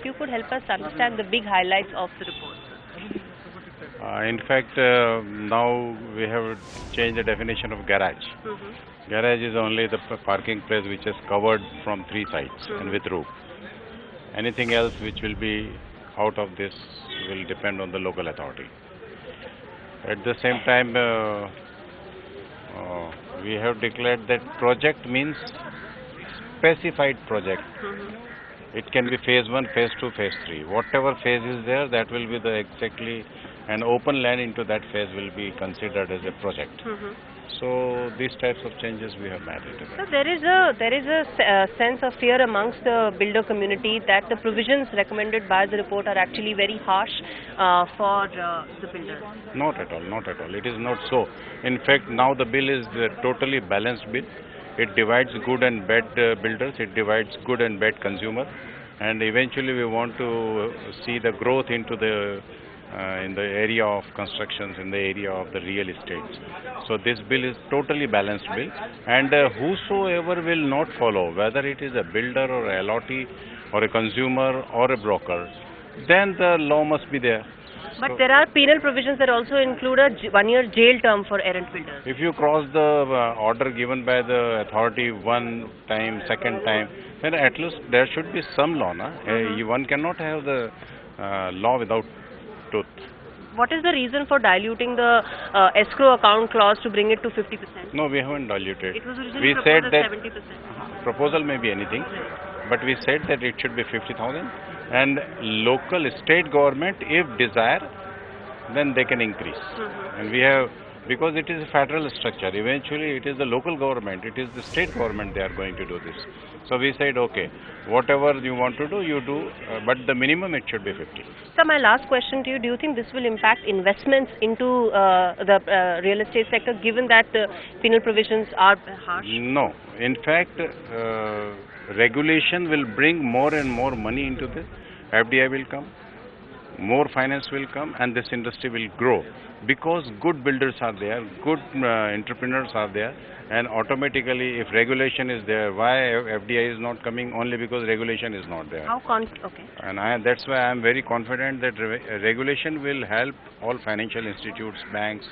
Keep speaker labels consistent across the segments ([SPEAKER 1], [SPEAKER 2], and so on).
[SPEAKER 1] if you could help us understand the big highlights of the report.
[SPEAKER 2] In fact, now we have changed the definition of garage. Garage is only the parking place which is covered from three sides and with roof. Anything else which will be out of this will depend on the local authority. At the same time, we have declared that project means specified project. It can be phase 1, phase 2, phase 3. Whatever phase is there, that will be the exactly, and open land into that phase will be considered as a project. So these types of changes we have made.
[SPEAKER 1] So there is a sense of fear amongst the builder community that the provisions recommended by the report are actually very harsh for the builders.
[SPEAKER 2] Not at all, not at all. It is not so. In fact, now the bill is a totally balanced bill. It divides good and bad builders. It divides good and bad consumer. And eventually we want to see the growth into the in the area of constructions, in the area of the real estates. So this bill is totally balanced bill, and whosoever will not follow, whether it is a builder or a LOT or a consumer or a broker, then the law must be there.
[SPEAKER 1] But so, there are penal provisions that also include a 1-year jail term for errant builders.
[SPEAKER 2] If you cross the order given by the authority one time, second time, then at least there should be some law. One cannot have the law without truth.
[SPEAKER 1] What is the reason for diluting the escrow account clause to bring it to 50%?
[SPEAKER 2] No, we haven't diluted.
[SPEAKER 1] It was originally proposed as 70%.
[SPEAKER 2] Proposal may be anything, but we said that it should be 50,000, and local state government, if desire, then they can increase. And we have, because it is a federal structure, eventually it is the local government, it is the state government they are going to do this. So we said, okay, whatever you want to do, you do, but the minimum it should be 50.
[SPEAKER 1] So my last question to you, do you think this will impact investments into the real estate sector, given that the penal provisions are harsh?
[SPEAKER 2] No. In fact, regulation will bring more and more money into this. FDI will come, more finance will come, and this industry will grow. Because good builders are there, good entrepreneurs are there, and automatically if regulation is there, why FDI is not coming? Only because regulation is not there.
[SPEAKER 1] Okay.
[SPEAKER 2] And that's why I am very confident that regulation will help all financial institutes, banks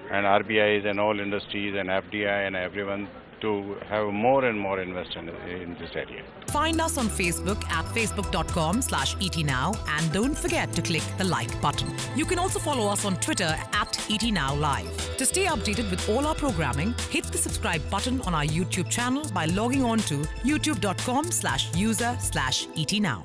[SPEAKER 2] and RBIs and all industries and FDI and everyone to have more and more investment in this area.
[SPEAKER 3] Find us on Facebook at facebook.com/ETNow, and don't forget to click the like button. You can also follow us on Twitter at ETNowLive. To stay updated with all our programming, hit the subscribe button on our YouTube channel by logging on to youtube.com/user/ETNow.